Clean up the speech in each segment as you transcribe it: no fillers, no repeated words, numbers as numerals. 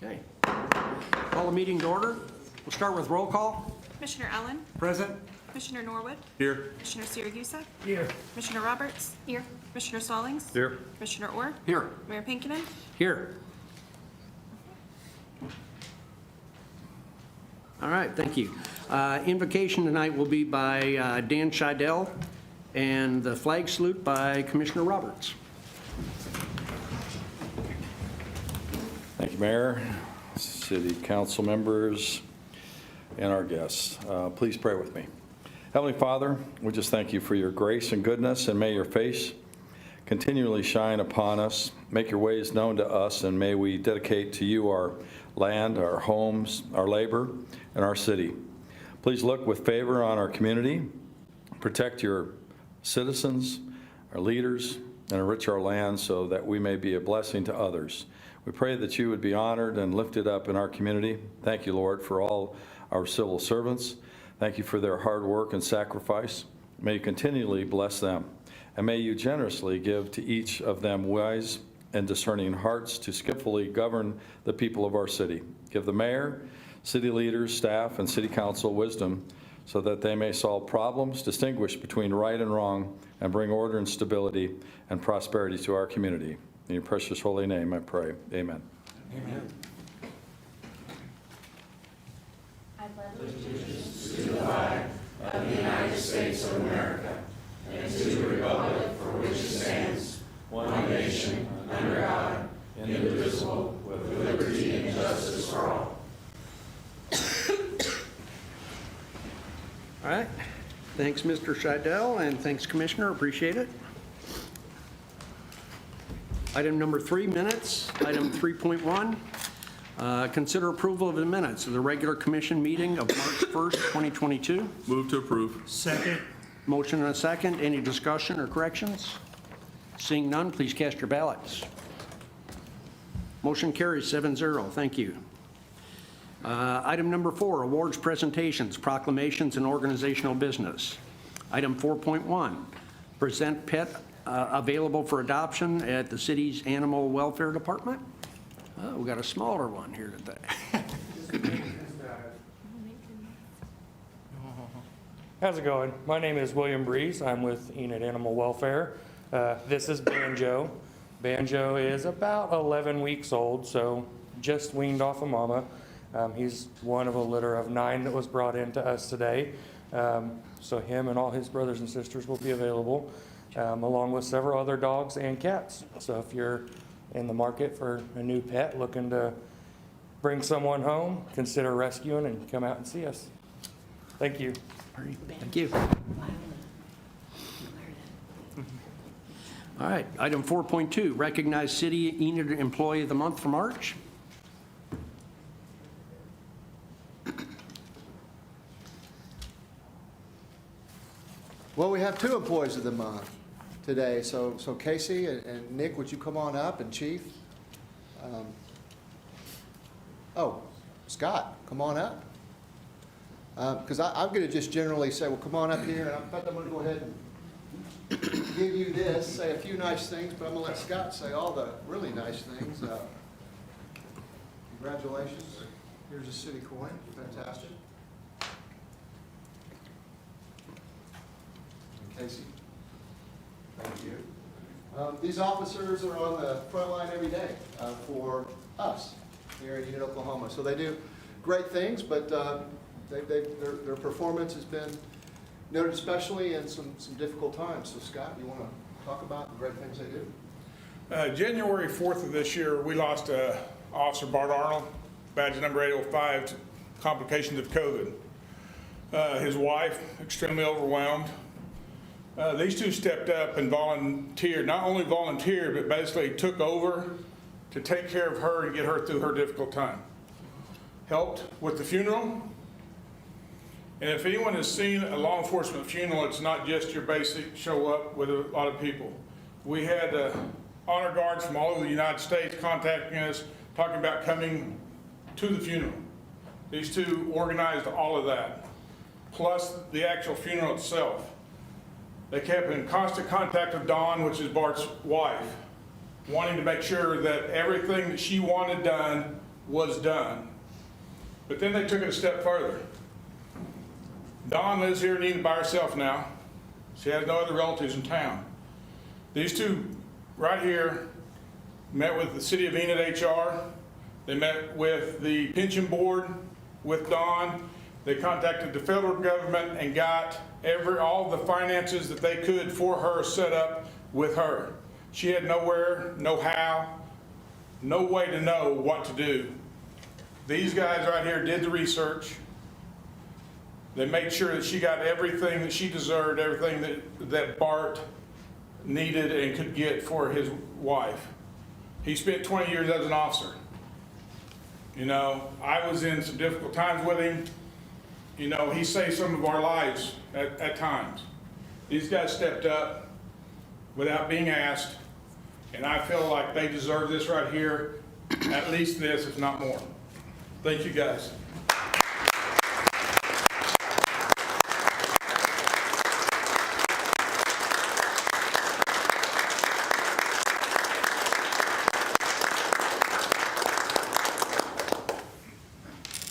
Okay. Call the meeting to order. We'll start with roll call. Commissioner Allen. Present. Commissioner Norwood. Here. Commissioner Siragusa. Here. Commissioner Roberts. Here. Commissioner Stallings. Here. Commissioner Orr. Here. Mayor Pinkinen. Here. All right, thank you. Invocation tonight will be by Dan Scheidel and the flag salute by Commissioner Roberts. Thank you, Mayor, City Council members, and our guests. Please pray with me. Heavenly Father, we just thank you for your grace and goodness, and may your face continually shine upon us. Make your ways known to us, and may we dedicate to you our land, our homes, our labor, and our city. Please look with favor on our community, protect your citizens, our leaders, and enrich our land so that we may be a blessing to others. We pray that you would be honored and lifted up in our community. Thank you, Lord, for all our civil servants. Thank you for their hard work and sacrifice. May you continually bless them, and may you generously give to each of them wise and discerning hearts to skillfully govern the people of our city. Give the mayor, city leaders, staff, and city council wisdom so that they may solve problems, distinguish between right and wrong, and bring order and stability and prosperity to our community. In your precious holy name I pray. Amen. Amen. I pledge allegiance to the flag of the United States of America and to the republic for which it stands, one nation, under God, indivisible, with liberty and justice for all. All right. Thanks, Mr. Scheidel, and thanks, Commissioner. Appreciate it. Item number 3, minutes. Item 3.1, consider approval of the minutes of the regular commission meeting of March 1st, 2022. Move to approve. Second. Motion and a second. Any discussion or corrections? Seeing none, please cast your ballots. Motion carries 7-0. Thank you. Item number 4, awards presentations, proclamations, and organizational business. Item 4.1, present pet available for adoption at the city's Animal Welfare Department. Oh, we got a smaller one here today. How's it going? My name is William Breeze. I'm with Enid Animal Welfare. This is Banjo. Banjo is about 11 weeks old, so just weaned off of mama. He's one of a litter of 9 that was brought in to us today. So him and all his brothers and sisters will be available, along with several other dogs and cats. So if you're in the market for a new pet, looking to bring someone home, consider rescuing and come out and see us. Thank you. Thank you. All right, item 4.2, recognize City Enid Employee of the Month for March. Well, we have 2 employees of the month today. So Casey and Nick, would you come on up, and Chief? Scott, come on up. Because I'm going to just generally say, well, come on up here. And in fact, I'm going to go ahead and give you this, say a few nice things, but I'm going to let Scott say all the really nice things. Congratulations. Here's a city coin. Fantastic. Casey, thank you. These officers are on the front line every day for us here in Enid, Oklahoma. So they do great things, but their performance has been noted, especially in some difficult times. So Scott, you want to talk about the great things they do? January 4th of this year, we lost Officer Bart Arnold, badge number 805, to complications of COVID. His wife, extremely overwhelmed. These 2 stepped up and volunteered, not only volunteered, but basically took over to take care of her and get her through her difficult time. Helped with the funeral. And if anyone has seen a law enforcement funeral, it's not just your basic show up with a lot of people. We had honor guards from all over the United States contacting us, talking about coming to the funeral. These 2 organized all of that, plus the actual funeral itself. They kept in constant contact with Dawn, which is Bart's wife, wanting to make sure that everything that she wanted done was done. But then they took it a step further. Dawn lives here in Enid by herself now. She has no other relatives in town. These two right here met with the City of Enid HR. They met with the pension board with Dawn. They contacted the federal government and got all the finances that they could for her set up with her. She had nowhere, no how, no way to know what to do. These guys right here did the research. They made sure that she got everything that she deserved, everything that Bart needed and could get for his wife. He spent 20 years as an officer. You know, I was in some difficult times with him. You know, he saved some of our lives at times. These guys stepped up without being asked, and I feel like they deserve this right here, at least this, if not more. Thank you, guys.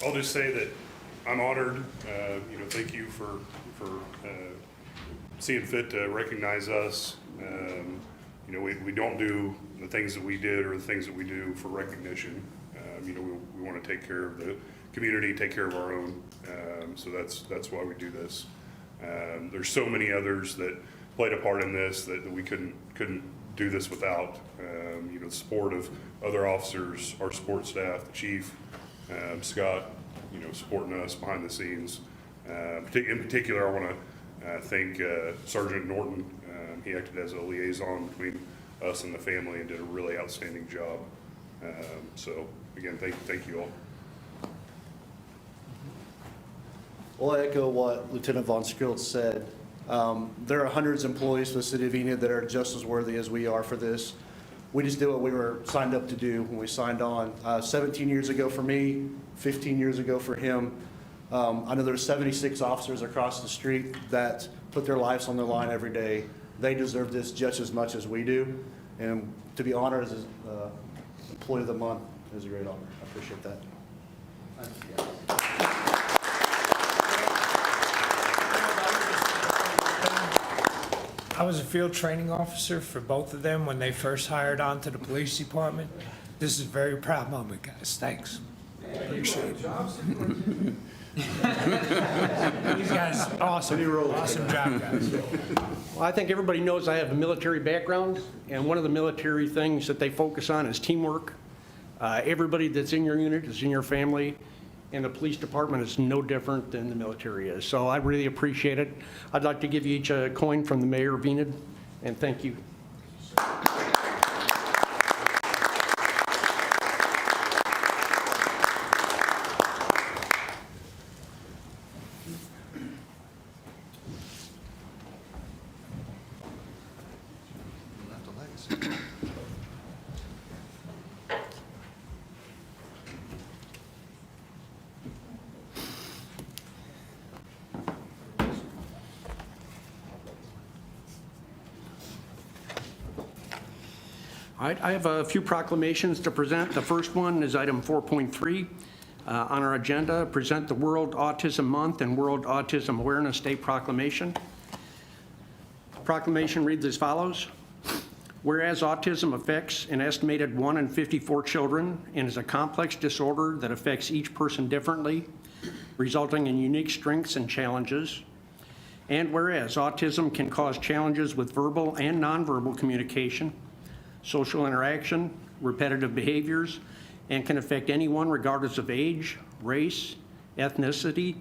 I'll just say that I'm honored. Thank you for seeing fit to recognize us. We don't do the things that we did or the things that we do for recognition. We want to take care of the community, take care of our own. So that's why we do this. There's so many others that played a part in this that we couldn't do this without. The support of other officers, our support staff, the chief, Scott, supporting us behind the scenes. In particular, I want to thank Sergeant Norton. He acted as a liaison between us and the family and did a really outstanding job. So again, thank you all. Well, I echo what Lieutenant Von Skrilt said. There are hundreds of employees for the City of Enid that are just as worthy as we are for this. We just did what we were signed up to do when we signed on. 17 years ago for me, 15 years ago for him. I know there's 76 officers across the street that put their lives on the line every day. They deserve this just as much as we do. And to be honored as Employee of the Month is a great honor. I appreciate that. I was a field training officer for both of them when they first hired on to the police department. This is a very proud moment, guys. Thanks. Appreciate it. These guys, awesome. Awesome job, guys. Well, I think everybody knows I have a military background, and one of the military things that they focus on is teamwork. Everybody that's in your unit is in your family, and the police department is no different than the military is. So I really appreciate it. I'd like to give you each a coin from the mayor of Enid, and thank you. All right, I have a few proclamations to present. The first one is item 4.3 on our agenda, present the World Autism Month and World Autism Awareness Day proclamation. The proclamation reads as follows. Whereas autism affects an estimated 1 in 54 children and is a complex disorder that affects each person differently, resulting in unique strengths and challenges. And whereas autism can cause challenges with verbal and nonverbal communication, social interaction, repetitive behaviors, and can affect anyone regardless of age, race, ethnicity,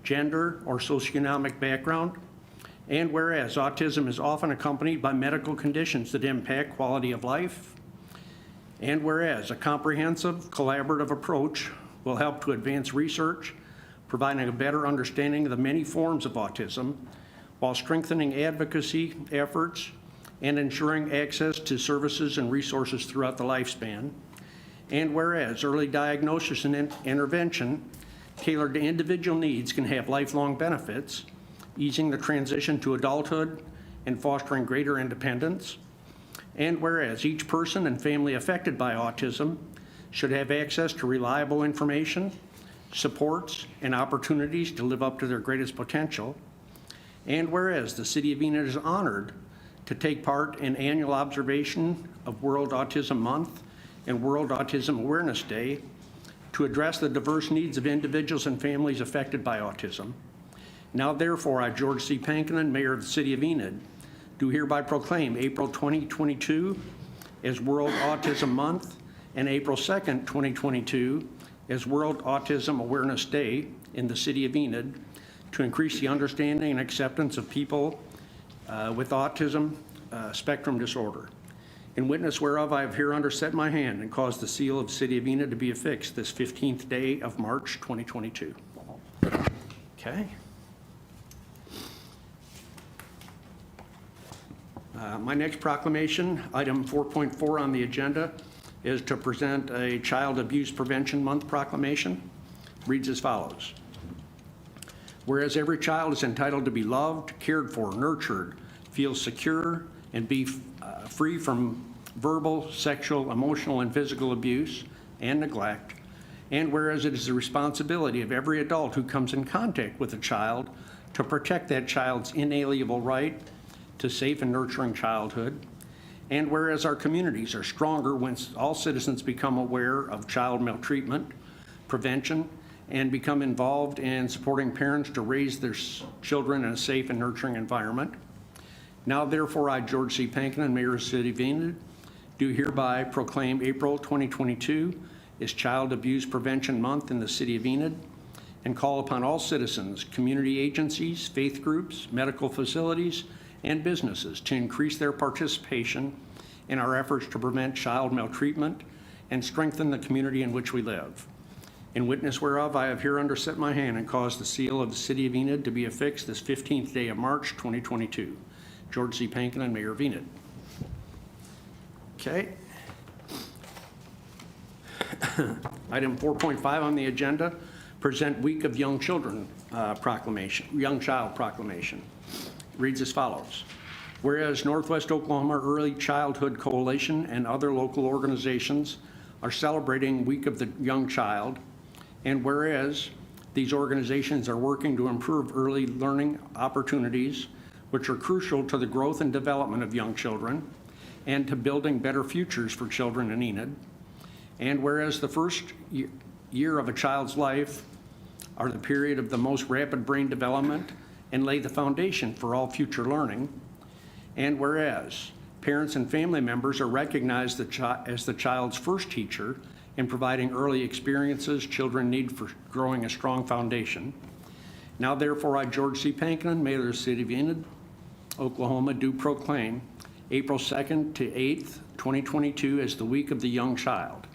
gender, or socioeconomic background. And whereas autism is often accompanied by medical conditions that impact quality of life. And whereas a comprehensive, collaborative approach will help to advance research, providing a better understanding of the many forms of autism, while strengthening advocacy efforts and ensuring access to services and resources throughout the lifespan. And whereas early diagnosis and intervention tailored to individual needs can have lifelong benefits, easing the transition to adulthood and fostering greater independence. And whereas each person and family affected by autism should have access to reliable information, supports, and opportunities to live up to their greatest potential. And whereas the City of Enid is honored to take part in annual observation of World Autism Month and World Autism Awareness Day to address the diverse needs of individuals and families affected by autism. Now therefore, I, George C. Pankinen, Mayor of the City of Enid, do hereby proclaim April 2022 as World Autism Month and April 2nd, 2022 as World Autism Awareness Day in the City of Enid to increase the understanding and acceptance of people with autism spectrum disorder. In witness whereof, I have hereunder set my hand and caused the seal of the City of Enid to be affixed this 15th day of March 2022. Okay. My next proclamation, item 4.4 on the agenda, is to present a Child Abuse Prevention Month proclamation. Reads as follows. Whereas every child is entitled to be loved, cared for, nurtured, feel secure, and be free from verbal, sexual, emotional, and physical abuse and neglect. And whereas it is the responsibility of every adult who comes in contact with a child to protect that child's inalienable right to safe and nurturing childhood. And whereas our communities are stronger when all citizens become aware of child maltreatment, prevention, and become involved in supporting parents to raise their children in a safe and nurturing environment. Now therefore, I, George C. Pankinen, Mayor of the City of Enid, do hereby proclaim April 2022 as Child Abuse Prevention Month in the City of Enid, and call upon all citizens, community agencies, faith groups, medical facilities, and businesses to increase their participation in our efforts to prevent child maltreatment and strengthen the community in which we live. In witness whereof, I have hereunder set my hand and caused the seal of the City of Enid to be affixed this 15th day of March 2022. George C. Pankinen, Mayor of Enid. Okay. Item 4.5 on the agenda, present Week of Young Children proclamation, Young Child proclamation. Reads as follows. Whereas Northwest Oklahoma Early Childhood Coalition and other local organizations are celebrating Week of the Young Child, and whereas these organizations are working to improve early learning opportunities, which are crucial to the growth and development of young children and to building better futures for children in Enid, and whereas the first year of a child's life are the period of the most rapid brain development and lay the foundation for all future learning, and whereas parents and family members are recognized as the child's first teacher in providing early experiences children need for growing a strong foundation. Now therefore, I, George C. Pankinen, Mayor of the City of Enid, Oklahoma, do proclaim April 2nd to 8th, 2022 as the Week of the Young Child,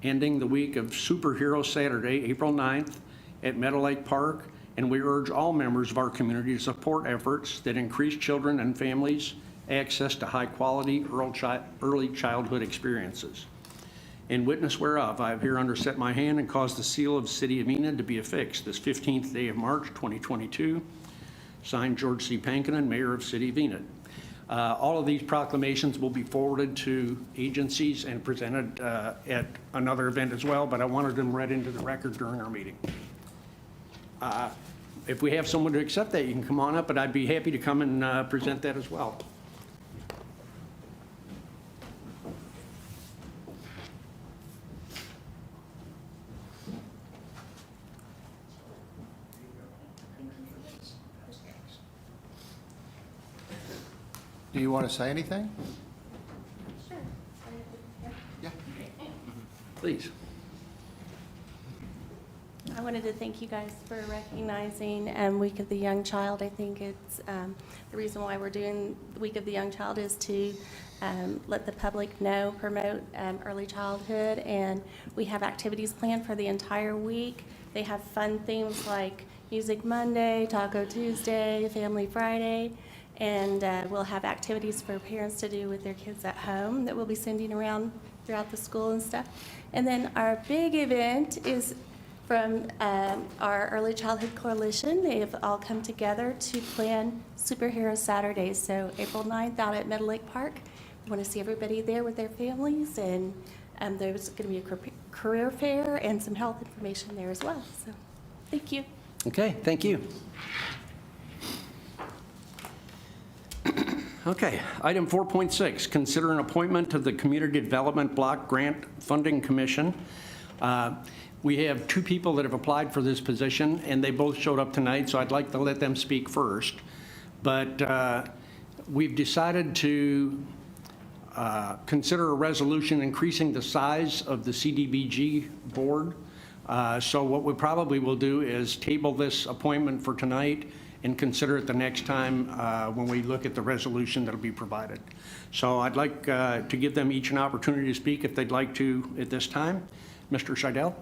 ending the week of Superhero Saturday, April 9th at Meadow Lake Park, and we urge all members of our community to support efforts that increase children and families' access to high-quality early childhood experiences. In witness whereof, I have hereunder set my hand and caused the seal of the City of Enid to be affixed this 15th day of March 2022. Signed, George C. Pankinen, Mayor of City of Enid. All of these proclamations will be forwarded to agencies and presented at another event as well, but I wanted them read into the record during our meeting. If we have someone to accept that, you can come on up, but I'd be happy to come and present that as well. Do you want to say anything? Sure. Yeah. Please. I wanted to thank you guys for recognizing Week of the Young Child. I think it's the reason why we're doing Week of the Young Child is to let the public know, promote early childhood, and we have activities planned for the entire week. They have fun themes like Music Monday, Taco Tuesday, Family Friday, and we'll have activities for parents to do with their kids at home that we'll be sending around throughout the school and stuff. And then our big event is from our Early Childhood Coalition. They have all come together to plan Superhero Saturdays. So April 9th out at Meadow Lake Park. We want to see everybody there with their families and There's going to be a career fair and some health information there as well. So, thank you. Okay, thank you. Okay, item 4.6, consider an appointment to the Community Development Block Grant Funding Commission. We have two people that have applied for this position, and they both showed up tonight, so I'd like to let them speak first. But we've decided to consider a resolution increasing the size of the CDBG board. So what we probably will do is table this appointment for tonight and consider it the next time when we look at the resolution that'll be provided. So I'd like to give them each an opportunity to speak if they'd like to at this time. Mr. Scheidel?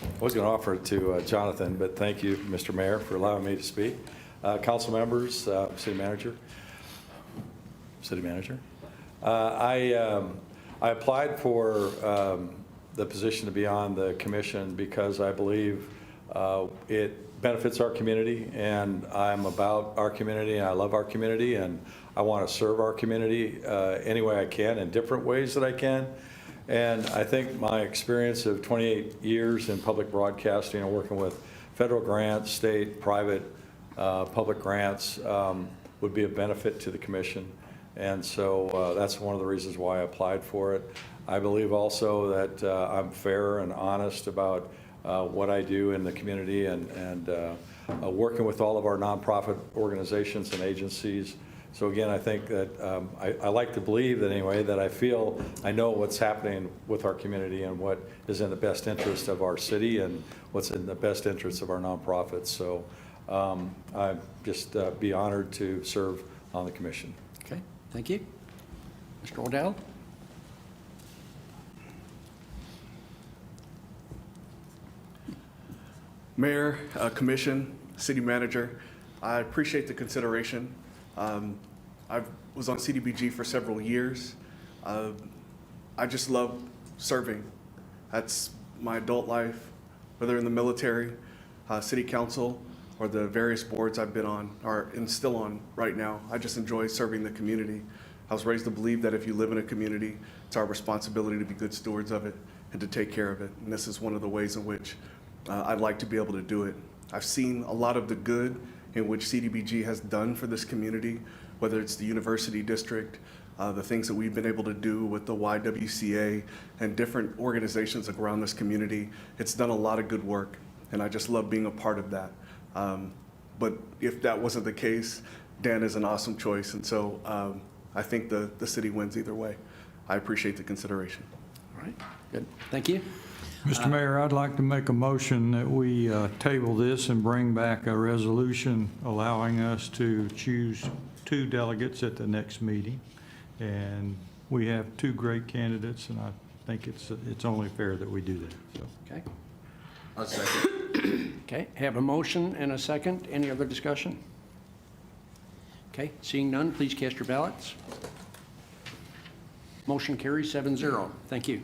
I was going to offer it to Jonathan, but thank you, Mr. Mayor, for allowing me to speak. Council members, city manager. I applied for the position to be on the commission because I believe it benefits our community, and I'm about our community, and I love our community, and I want to serve our community any way I can, in different ways that I can. And I think my experience of 28 years in public broadcasting and working with federal grants, state, private, public grants would be a benefit to the commission. And so that's one of the reasons why I applied for it. I believe also that I'm fair and honest about what I do in the community, and working with all of our nonprofit organizations and agencies. So again, I think that I like to believe that anyway, that I know what's happening with our community and what is in the best interest of our city and what's in the best interest of our nonprofits. So I'd just be honored to serve on the commission. Okay, thank you. Mr. O'Dell? Mayor, Commission, City Manager, I appreciate the consideration. I was on CDBG for several years. I just love serving. That's my adult life, whether in the military, city council, or the various boards I've been on, or still on right now. I just enjoy serving the community. I was raised to believe that if you live in a community, it's our responsibility to be good stewards of it and to take care of it. And this is one of the ways in which I'd like to be able to do it. I've seen a lot of the good in which CDBG has done for this community, whether it's the university district, the things that we've been able to do with the YWCA and different organizations around this community. It's done a lot of good work, and I just love being a part of that. But if that wasn't the case, Dan is an awesome choice, and so I think the city wins either way. I appreciate the consideration. All right, good. Thank you. Mr. Mayor, I'd like to make a motion that we table this and bring back a resolution allowing us to choose 2 delegates at the next meeting. And we have 2 great candidates, and I think it's only fair that we do that. So. Okay. I'll second. Okay, have a motion and a second. Any other discussion? Okay, seeing none, please cast your ballots. Motion carries 7-0. Thank you.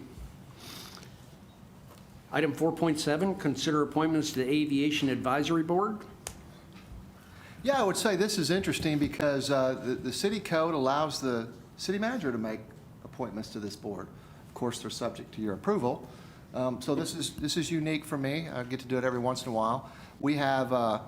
Item 4.7, consider appointments to the Aviation Advisory Board. Yeah, I would say this is interesting because the city code allows the city manager to make appointments to this board. Of course, they're subject to your approval. So this is unique for me. I get to do it every once in a while. We have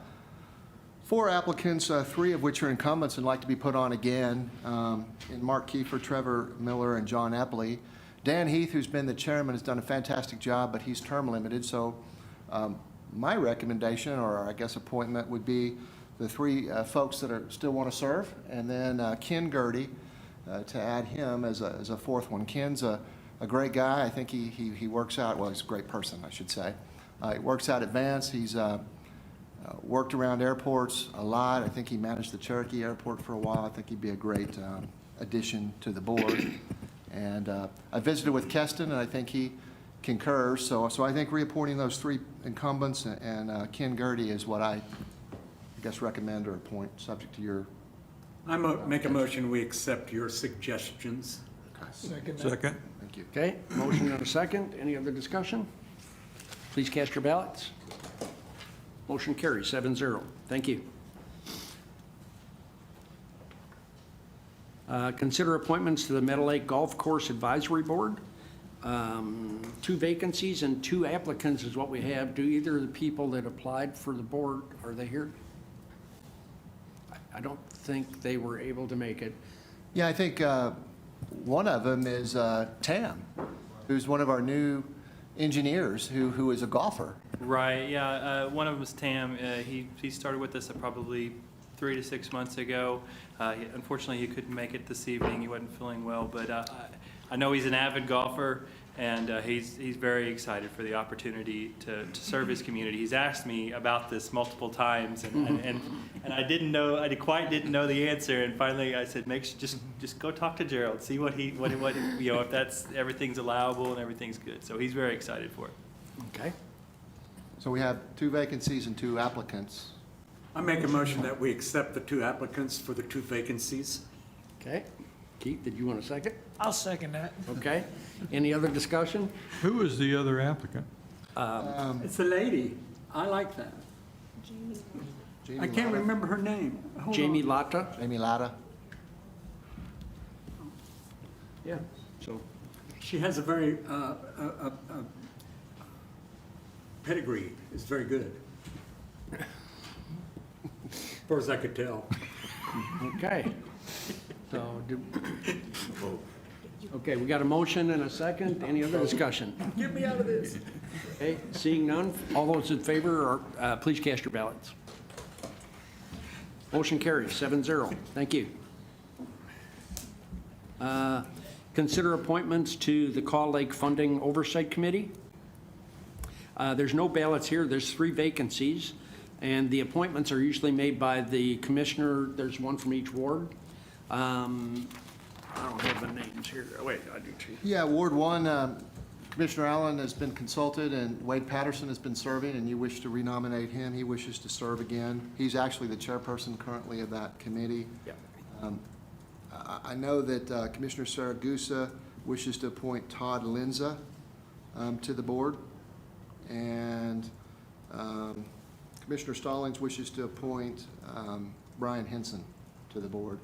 4 applicants, 3 of which are incumbents and like to be put on again, in Mark Kiefer, Trevor Miller, and John Epley. Dan Heath, who's been the chairman, has done a fantastic job, but he's term limited. So my recommendation, or I guess appointment, would be the 3 folks that still want to serve, and then Ken Gertie to add him as a 4th one. Ken's a great guy. I think he works out, well, he's a great person, I should say. He works out at Vance. He's worked around airports a lot. I think he managed the Cherokee Airport for a while. I think he'd be a great addition to the board. And I visited with Keston, and I think he concurs. So I think reappointing those 3 incumbents and Ken Gertie is what I guess recommend or appoint, subject to your. Make a motion, we accept your suggestions. Second. Thank you. Okay, motion and a second. Any other discussion? Please cast your ballots. Motion carries 7-0. Thank you. Consider appointments to the Meadow Lake Golf Course Advisory Board. 2 vacancies and 2 applicants is what we have. Do either of the people that applied for the board, are they here? I don't think they were able to make it. Yeah, I think one of them is Tam, who's one of our new engineers who is a golfer. Right, yeah, one of them was Tam. He started with us probably 3 to 6 months ago. Unfortunately, he couldn't make it this evening. He wasn't feeling well, but I know he's an avid golfer, and he's very excited for the opportunity to serve his community. He's asked me about this multiple times, and I didn't know, I quite didn't know the answer. And finally, I said, just go talk to Gerald, see what if that's everything's allowable and everything's good. So he's very excited for it. Okay. So we have 2 vacancies and 2 applicants. I make a motion that we accept the 2 applicants for the 2 vacancies. Okay. Keith, did you want a second? I'll second that. Okay. Any other discussion? Who is the other applicant? It's a lady. I like that. I can't remember her name. Hold Jamie on. Latta? Amy Latta. Yeah. So, She has a very, pedigree is very good. As far as I could tell. okay. So, okay, we got a motion and a second. Any other discussion? Get me out of this. Okay, seeing none, all those in favor, please cast your ballots. Motion carries 7-0. Thank you. Consider appointments to the Call Lake Funding Oversight Committee. There's no ballots here. There's 3 vacancies, and the appointments are usually made by the commissioner. There's one from each ward. I don't have the names here. Wait, I do too. Yeah, Ward 1, Commissioner Allen has been consulted, and Wade Patterson has been serving, and you wish to renominate him. He wishes to serve again. He's actually the chairperson currently of that committee. Yeah. I know that Commissioner Saragusa wishes to appoint Todd Linza to the board, and Commissioner Stallings wishes to appoint Brian Henson to the board.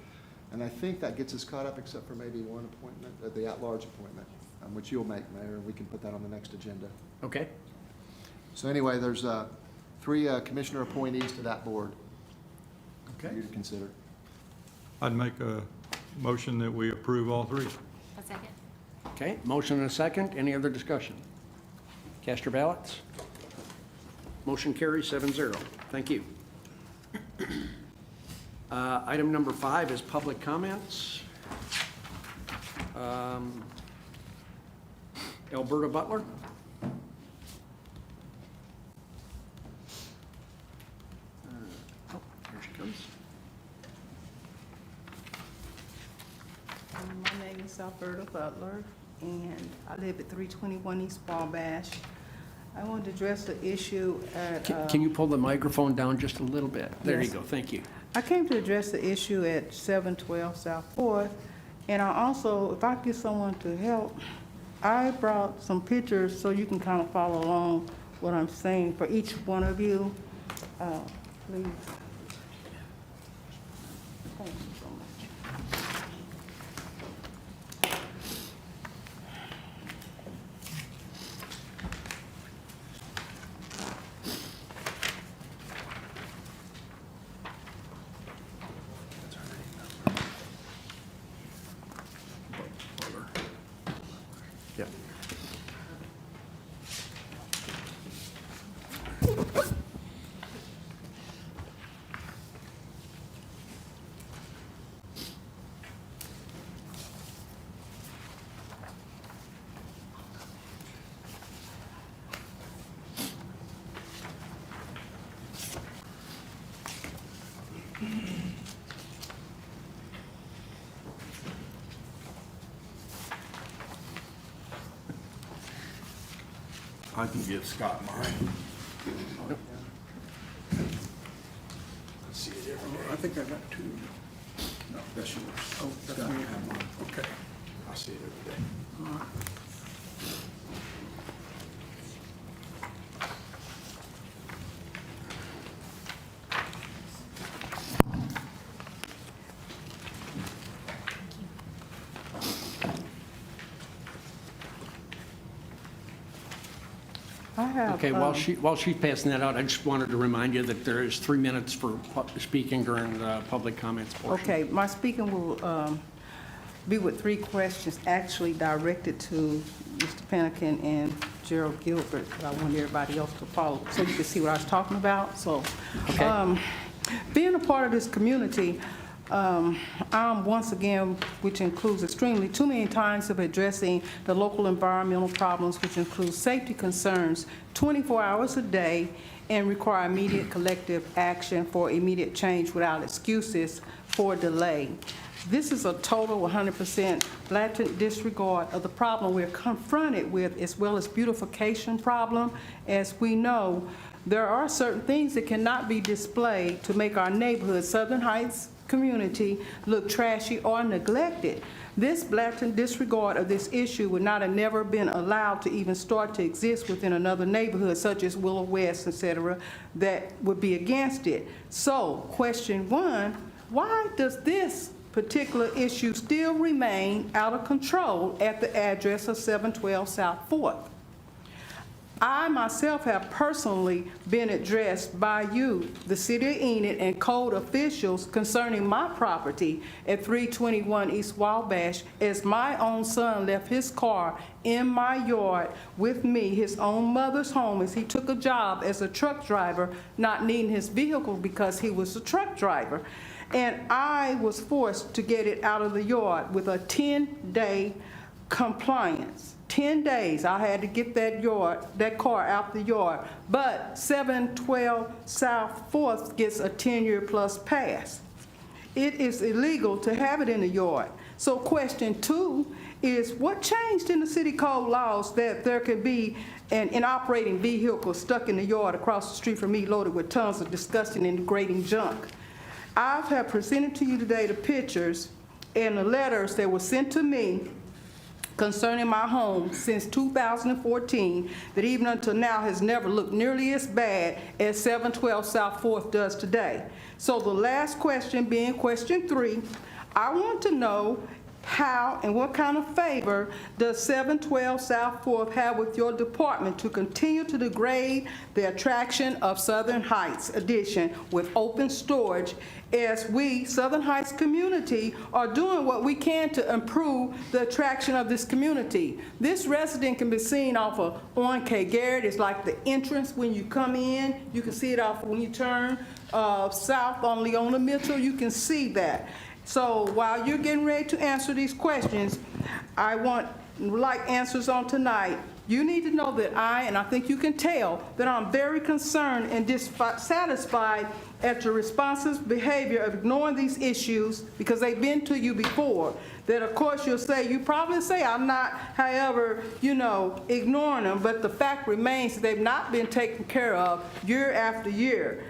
And I think that gets us caught up, except for maybe one appointment, the at-large appointment, which you'll make, Mayor, and we can put that on the next agenda. Okay. So anyway, there's 3 commissioner appointees to that board for Okay. you to consider. I'd make a motion that we approve all 3. A second. Okay, motion and a second. Any other discussion? Cast your ballots. Motion carries 7-0. Thank you. Item number 5 is public comments. Alberta Butler. Oh, here she comes. My name is Alberta Butler, and I live at 321 East Wabash. I wanted to address the issue at... Can you pull the microphone down just a little bit? There you Yes. go, thank you. I came to address the issue at 712 South 4th, and I also, if I get someone to help, I brought some pictures so you can kind of follow along what I'm saying for each one of you. Please. Thank you so much. Yeah. I can give Scott mine. I think I got 2. No, that's yours. Oh, that's me. Okay. I see it every day. I have. Okay, while she's passing that out, I just wanted to remind you that there is 3 minutes for speaking during the public comments portion. Okay, my speaking will be with 3 questions actually directed to Mr. Panikin and Gerald Gilbert, but I want everybody else to follow so you can see what I was talking about. So, being a part of this community, I'm once again, which includes extremely too many times of addressing the local environmental problems, which includes safety concerns 24 hours a day and require immediate collective action for immediate change without excuses for delay. This is a total 100% blatant disregard of the problem we're confronted with, as well as beautification problem. As we know, there are certain things that cannot be displayed to make our neighborhood, Southern Heights community, look trashy or neglected. This blatant disregard of this issue would not have never been allowed to even start to exist within another neighborhood, such as Willow West, etc., that would be against it. So, question 1, why does this particular issue still remain out of control at the address of 712 South 4th? I myself have personally been addressed by you, the City of Enid, and code officials concerning my property at 321 East Wabash, as my own son left his car in my yard with me, his own mother's home, as he took a job as a truck driver, not needing his vehicle because he was a truck driver. And I was forced to get it out of the yard with a 10-day compliance. 10 days, I had to get that car out the yard. But 712 South 4th gets a 10-year plus pass. It is illegal to have it in the yard. So question 2 is, what changed in the city code laws that there could be an operating vehicle stuck in the yard across the street from me loaded with tons of disgusting and degrading junk? I have presented to you today the pictures and the letters that were sent to me concerning my home since 2014, that even until now has never looked nearly as bad as 712 South 4th does today. So the last question being question 3, I want to know how and what kind of favor does 712 South 4th have with your department to continue to degrade the attraction of Southern Heights Edition with open storage, as we, Southern Heights community, are doing what we can to improve the attraction of this community. This resident can be seen off of Owen K. Garrett. It's like the entrance when you come in. You can see it off when you turn south on Leona Mitchell. You can see that. So while you're getting ready to answer these questions, I would like answers on tonight. You need to know that and I think you can tell, that I'm very concerned and dissatisfied at your responsive behavior of ignoring these issues, because they've been to you before. That of course you probably say I'm not, however, ignoring them, but the fact remains that they've not been taken care of year after year.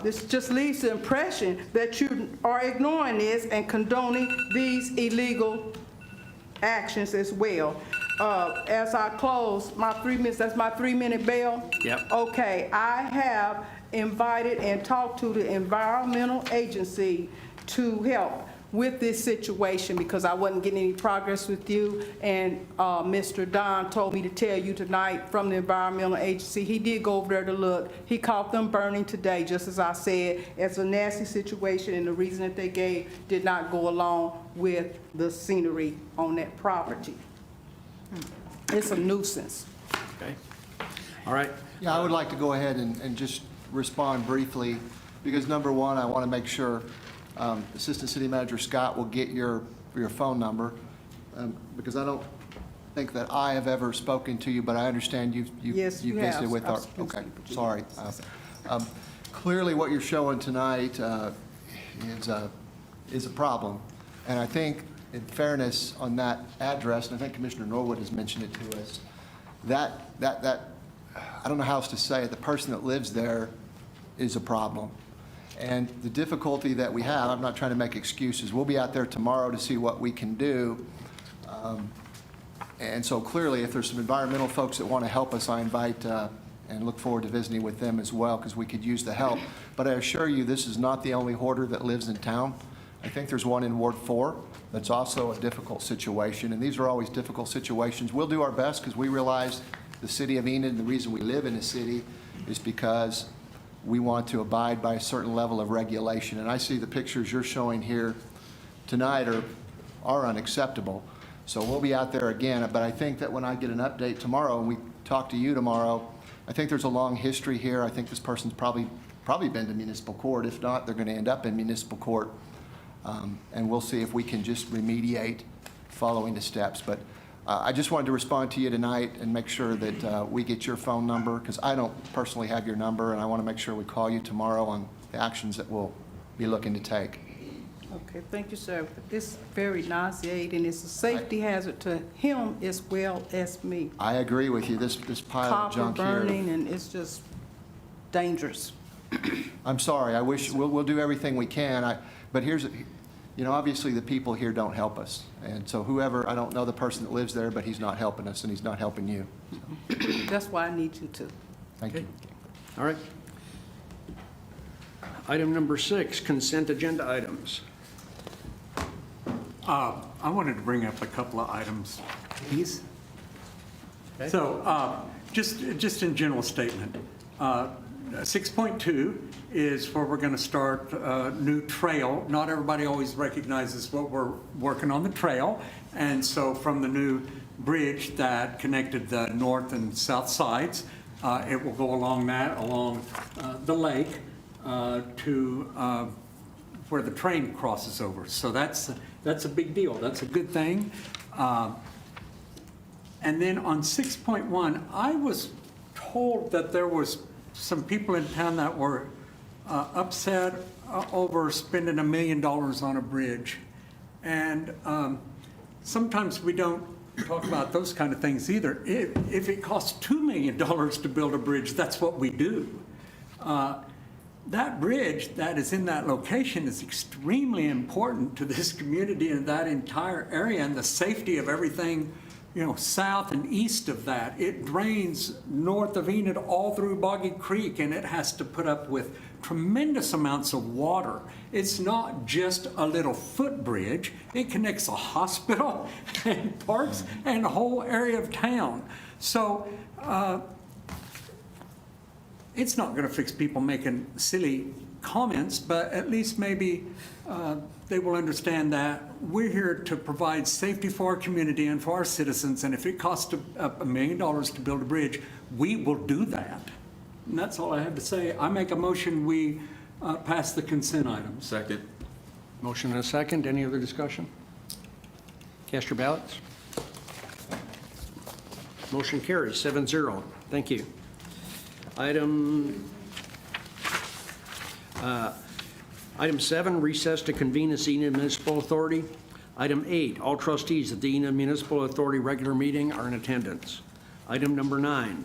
This just leaves the impression that you are ignoring this and condoning these illegal actions as well. As I close my 3 minutes, that's my 3-minute bell? Yep. Okay, I have invited and talked to the environmental agency to help with this situation because I wasn't getting any progress with you, and Mr. Don told me to tell you tonight from the environmental agency. He did go over there to look. He caught them burning today, just as I said. It's a nasty situation, and the reason that they gave did not go along with the scenery on that property. It's a nuisance. Okay. All right. Yeah, I would like to go ahead and just respond briefly, because number one, I want to make sure Assistant City Manager Scott will get your phone number, because I don't think that I have ever spoken to you, but I understand you've visited with our. Okay, sorry. Clearly, what you're showing tonight is a problem, and I think, in fairness, on that address, and I think Commissioner Norwood has mentioned it to us, that I don't know how else to say it. The person that lives there is a problem. And the difficulty that we have, I'm not trying to make excuses. We'll be out there tomorrow to see what we can do. And so clearly, if there's some environmental folks that want to help us, I invite and look forward to visiting with them as well, because we could use the help. But I assure you, this is not the only hoarder that lives in town. I think there's one in Ward 4 that's also a difficult situation. And these are always difficult situations. We'll do our best because we realize the city of Enid and the reason we live in the city is because we want to abide by a certain level of regulation. And I see the pictures you're showing here tonight are unacceptable. So we'll be out there again, but I think that when I get an update tomorrow and we talk to you tomorrow, I think there's a long history here. I think this person's probably been to municipal court. If not, they're going to end up in municipal court. And we'll see if we can just remediate following the steps. But I just wanted to respond to you tonight and make sure that we get your phone number, because I don't personally have your number, and I want to make sure we call you tomorrow on the actions that we'll be looking to take. Okay, thank you, sir. It's very nauseating. It's a safety hazard to him as well as me. I agree with you. This pile of Copper junk here. burning, and it's just dangerous. I'm sorry. I wish we'll do everything we can. But here's, obviously the people here don't help us. And so whoever, I don't know the person that lives there, but he's not helping us and he's not helping you. That's why I need you to. Thank you. All right. Item number 6, consent agenda items. I wanted to bring up a couple of items, please. Okay. So just in general statement, 6.2 is where we're going to start a new trail. Not everybody always recognizes what we're working on the trail. And so from the new bridge that connected the north and south sides, it will go along the lake to where the train crosses over. So that's a big deal. That's a good thing. And then on 6.1, I was told that there was some people in town that were upset over spending $1 million on a bridge. And sometimes we don't talk about those kind of things either. If it costs $2 million to build a bridge, that's what we do. That bridge that is in that location is extremely important to this community and that entire area and the safety of everything, south and east of that. It drains north of Enid all through Boggy Creek, and it has to put up with tremendous amounts of water. It's not just a little footbridge. It connects a hospital and parks and a whole area of town. So, it's not going to fix people making silly comments, but at least maybe they will understand that we're here to provide safety for our community and for our citizens, and if it costs $1 million to build a bridge, we will do that. And that's all I have to say. I make a motion we pass the consent items. Second. Motion and a second. Any other discussion? Cast your ballots. Motion carries 7-0. Thank you. Item 7, recess to convene as Enid Municipal Authority. Item 8, all trustees of the Enid Municipal Authority regular meeting are in attendance. Item number 9,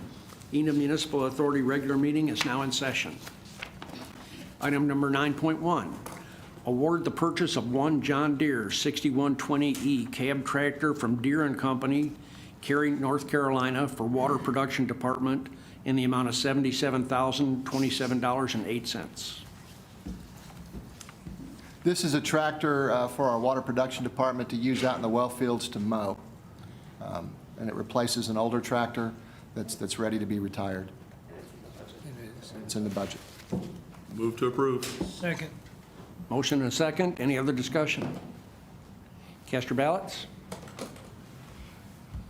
Enid Municipal Authority regular meeting is now in session. Item number 9.1, award the purchase of one John Deere 6120E cab tractor from Deere & Company, Cary, North Carolina, for Water Production Department in the amount of $77,027.08. This is a tractor for our water production department to use out in the well fields to mow. And it replaces an older tractor that's ready to be retired. It's in the budget. Move to approve. Second. Motion and a second. Any other discussion? Cast your ballots.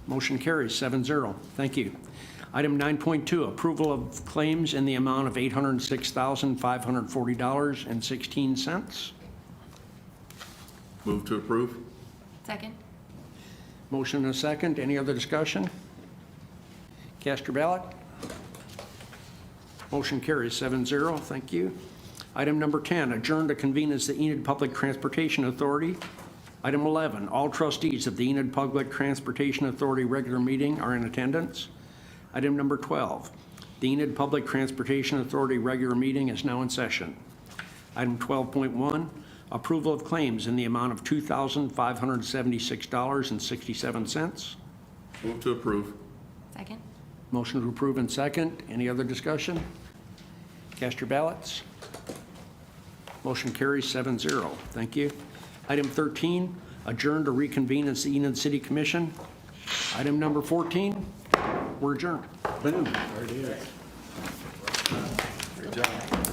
Motion carries 7-0. Thank you. Item 9.2, approval of claims in the amount of $806,540.16. Move to approve. Second. Motion and a second. Any other discussion? Cast your ballot. Motion carries 7-0. Thank you. Item number 10, adjourn to convene as the Enid Public Transportation Authority. Item 11, all trustees of the Enid Public Transportation Authority regular meeting are in attendance. Item number 12, the Enid Public Transportation Authority regular meeting is now in session. Item 12.1, approval of claims in the amount of $2,576.67. Move to approve. Second. Motion to approve and second. Any other discussion? Cast your ballots. Motion carries 7-0. Thank you. Item 13, adjourn to reconvene as the Enid City Commission. Item number 14, We're adjourned. Boom, there it is. Great job.